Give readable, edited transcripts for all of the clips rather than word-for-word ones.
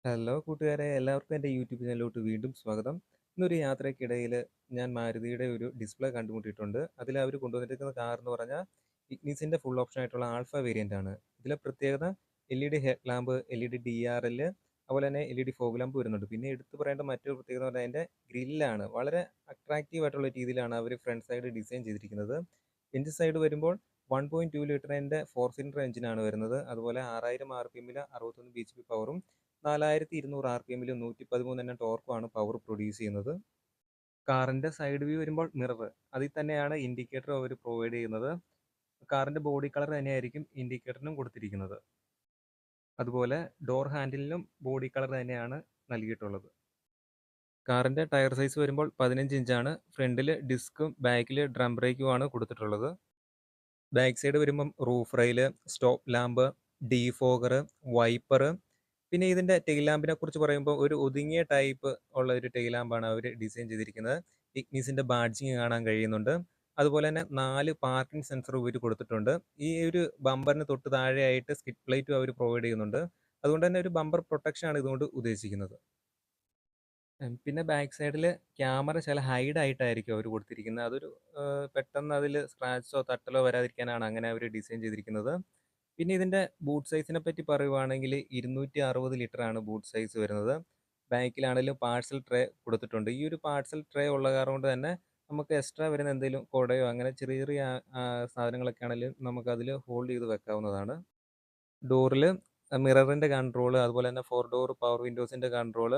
Hello കൂട്ടുകാരെ, എല്ലാവർക്കും എൻ്റെ യൂട്യൂബ് ചാനലിലോട്ട് വീണ്ടും സ്വാഗതം. ഇന്നൊരു യാത്രയ്ക്കിടയിൽ ഞാൻ മാരുതിയുടെ ഒരു ഡിസ്പ്ലേ കണ്ടുമുട്ടിയിട്ടുണ്ട്. അതിൽ അവർ കൊണ്ടുവന്നിരിക്കുന്ന കാർ എന്ന് പറഞ്ഞാൽ ഇഗ്നിസിൻ്റെ ഫുൾ ഓപ്ഷൻ ആയിട്ടുള്ള ആൽഫ വേരിയൻ്റ് ആണ്. ഇതിലെ പ്രത്യേകത LED head lamp, LED DRL, അതുപോലെ തന്നെ LED ഫോഗ് ലാമ്പ് വരുന്നുണ്ട്. പിന്നെ എടുത്തു പറയേണ്ട മറ്റൊരു പ്രത്യേകത എന്ന് പറഞ്ഞാൽ അതിൻ്റെ ഗ്രില്ലാണ്. വളരെ അട്രാക്റ്റീവ് ആയിട്ടുള്ള രീതിയിലാണ് അവർ ഫ്രണ്ട് സൈഡ് ഡിസൈൻ ചെയ്തിരിക്കുന്നത്. എഞ്ചിൻ സൈഡ് വരുമ്പോൾ 1.2 ലിറ്ററിൻ്റെ 4 സിലിണ്ടർ എഞ്ചിനാണ് വരുന്നത്. അതുപോലെ 6000 RPM 61 bhp പവറും 4200 RPM 113 എണ്ണം ടോർക്കുമാണ് പവർ പ്രൊഡ്യൂസ് ചെയ്യുന്നത്. കാറിന്റെ സൈഡ് വ്യൂ വരുമ്പോൾ മിറർ, അതിൽ തന്നെയാണ് ഇൻഡിക്കേറ്റർ അവർ പ്രൊവൈഡ് ചെയ്യുന്നത്. കാറിന്റെ ബോഡി കളർ തന്നെയായിരിക്കും ഇൻഡിക്കേറ്ററിനും കൊടുത്തിരിക്കുന്നത്. അതുപോലെ ഡോർ ഹാൻഡിലിനും ബോഡി കളർ തന്നെയാണ് നൽകിയിട്ടുള്ളത്. കാറിന്റെ ടയർ സൈസ് വരുമ്പോൾ 15 ഇഞ്ചാണ്. ഫ്രണ്ടിൽ ഡിസ്കും ബാക്കിൽ ഡ്രം ബ്രേക്കുമാണ് കൊടുത്തിട്ടുള്ളത്. ബാക്ക് സൈഡ് വരുമ്പം roof rail, stop lamp, defogger, wiper. പിന്നെ ഇതിന്റെ ടെയിൽ ലാമ്പിനെ കുറിച്ച് പറയുമ്പോൾ ഒരു ഒതുങ്ങിയ ടൈപ്പ് ഉള്ള ഒരു ടെയിൽ ലാമ്പാണ് അവർ ഡിസൈൻ ചെയ്തിരിക്കുന്നത്. ഇഗ്നിസിന്റെ ബാഡ്ജിങ് കാണാൻ കഴിയുന്നുണ്ട്. അതുപോലെ തന്നെ 4 പാർക്കിംഗ് സെൻസർ ഇവർ കൊടുത്തിട്ടുണ്ട്. ഈ ഒരു ബമ്പറിന് തൊട്ട് താഴെയായിട്ട് സ്കിഡ് പ്ലേറ്റും അവർ പ്രൊവൈഡ് ചെയ്യുന്നുണ്ട്. അതുകൊണ്ട് തന്നെ ഒരു ബമ്പർ പ്രൊട്ടക്ഷൻ ആണ് ഇതുകൊണ്ട് ഉദ്ദേശിക്കുന്നത്. പിന്നെ ബാക്ക് സൈഡിൽ ക്യാമറ ചില ഹൈഡ് ആയിട്ടായിരിക്കും അവർ കൊടുത്തിരിക്കുന്നത്. അതൊരു പെട്ടെന്ന് അതിൽ സ്ക്രാച്ചോ തട്ടലോ വരാതിരിക്കാനാണ് അങ്ങനെ അവർ ഡിസൈൻ ചെയ്തിരിക്കുന്നത്. പിന്നെ ഇതിന്റെ ബൂട്ട് സൈസിനെ പറ്റി പറയുവാണെങ്കിൽ 260 ലിറ്റർ ആണ് ബൂട്ട് സൈസ് വരുന്നത്. ബാക്കിലാണെങ്കിലും പാഴ്സൽ ട്രേ കൊടുത്തിട്ടുണ്ട്. ഈ ഒരു പാഴ്സൽ ട്രേ ഉള്ള കാരണം കൊണ്ട് തന്നെ നമുക്ക് എക്സ്ട്രാ വരുന്ന എന്തെങ്കിലും കുടയോ അങ്ങനെ ചെറിയ ചെറിയ സാധനങ്ങളൊക്കെ ആണെങ്കിലും നമുക്ക് അതിൽ ഹോൾഡ് ചെയ്ത് വെക്കാവുന്നതാണ്. ഡോറിൽ മിററിന്റെ കൺട്രോൾ, അതുപോലെ തന്നെ 4 ഡോർ പവർ വിൻഡോസിന്റെ കൺട്രോൾ,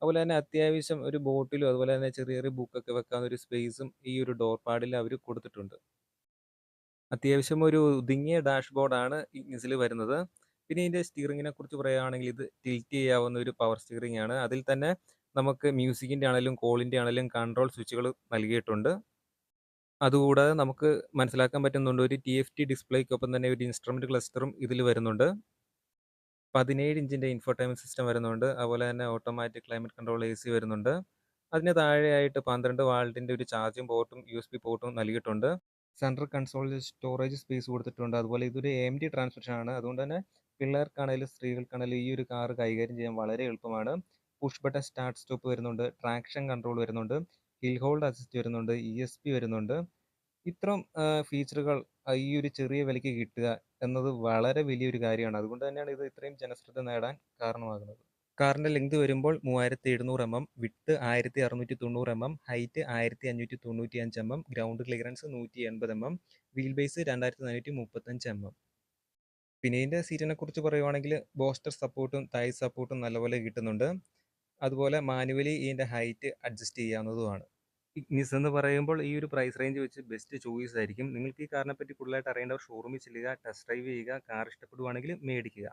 അതുപോലെ തന്നെ അത്യാവശ്യം ഒരു ബോട്ടിലും അതുപോലെ തന്നെ ചെറിയ ചെറിയ ബുക്കൊക്കെ വെക്കാവുന്ന ഒരു സ്പേസും ഈ ഒരു ഡോർ പാഡിൽ അവർ കൊടുത്തിട്ടുണ്ട്. അത്യാവശ്യം ഒരു ഒതുങ്ങിയ ഡാഷ്ബോർഡാണ് ഇഗ്നിസിൽ വരുന്നത്. പിന്നെ ഇതിന്റെ സ്റ്റിയറിങ്ങിനെ കുറിച്ച് പറയുകയാണെങ്കിൽ ഇത് ടിൽറ്റ് ചെയ്യാവുന്ന ഒരു പവർ സ്റ്റിയറിംഗ് ആണ്. അതിൽ തന്നെ നമുക്ക് മ്യൂസിക്കിന്റെ ആണെങ്കിലും കോളിന്റെ ആണെങ്കിലും കൺട്രോൾ സ്വിച്ചുകൾ നൽകിയിട്ടുണ്ട്. അതുകൂടാതെ നമുക്ക് മനസ്സിലാക്കാൻ പറ്റുന്നുണ്ട് ഒരു TFT ഡിസ്പ്ലേക്കൊപ്പം തന്നെ ഒരു ഇൻസ്ട്രുമെന്റ് ക്ലസ്റ്ററും ഇതിൽ വരുന്നുണ്ട്. 17 ഇഞ്ചിന്റെ ഇൻഫോടൈൻമെന്റ് സിസ്റ്റം വരുന്നുണ്ട്. അതുപോലെ തന്നെ ഓട്ടോമാറ്റിക് ക്ലൈമറ്റ് കൺട്രോൾ AC വരുന്നുണ്ട്. അതിന് താഴെയായിട്ട് 12 വാൾട്ടിന്റെ ഒരു ചാർജിംഗ് പോർട്ടും USB പോർട്ടും നൽകിയിട്ടുണ്ട്. സെൻട്രൽ കൺസോളിൽ സ്റ്റോറേജ് സ്പേസ് കൊടുത്തിട്ടുണ്ട്. അതുപോലെ ഇതൊരു AMD ട്രാൻസ്മിഷൻ ആണ്. അതുകൊണ്ട് തന്നെ പിള്ളേർക്കാണെങ്കിലും സ്ത്രീകൾക്കാണെങ്കിലും ഈ ഒരു കാർ കൈകാര്യം ചെയ്യാൻ വളരെ എളുപ്പമാണ്. പുഷ് ബട്ടൺ സ്റ്റാർട്ട് സ്റ്റോപ്പ് വരുന്നുണ്ട്. ട്രാക്ഷൻ കൺട്രോൾ വരുന്നുണ്ട്. ഹിൽ ഹോൾഡ് അസിസ്റ്റ് വരുന്നുണ്ട്. ESP വരുന്നുണ്ട്. ഇത്തരം ഫീച്ചറുകൾ ഈ ഒരു ചെറിയ വിലയ്ക്ക് കിട്ടുക എന്നത് വളരെ വലിയൊരു കാര്യമാണ്. അതുകൊണ്ട് തന്നെയാണ് ഇത് ഇത്രയും ജനശ്രദ്ധ നേടാൻ കാരണമാകുന്നത്. കാറിന്റെ ലെങ്ത് വരുമ്പോൾ 3700 mm, width 1690 mm, height 1595 mm, ground clearance 180 mm, wheel base 2435 mm. പിന്നെ ഇതിന്റെ സീറ്റിനെ കുറിച്ച് പറയുവാണെങ്കിൽ ബോസ്റ്റർ സപ്പോർട്ടും തൈ സപ്പോർട്ടും നല്ലപോലെ കിട്ടുന്നുണ്ട്. അതുപോലെ മാനുവലി ഇതിന്റെ ഹൈറ്റ് അഡ്ജസ്റ്റ് ചെയ്യാവുന്നതുമാണ്. ഇഗ്നിസ് എന്ന് പറയുമ്പോൾ ഈ ഒരു പ്രൈസ് റേഞ്ച് വെച്ച് ബെസ്റ്റ് ചോയ്സ് ആയിരിക്കും. നിങ്ങൾക്ക് ഈ കാറിനെ പറ്റി കൂടുതലായിട്ട് അറിയേണ്ടവർ ഷോറൂമിൽ ചെല്ലുക, ടെസ്റ്റ് ഡ്രൈവ് ചെയ്യുക, കാർ ഇഷ്ടപ്പെടുവാണെങ്കിൽ മേടിക്കുക.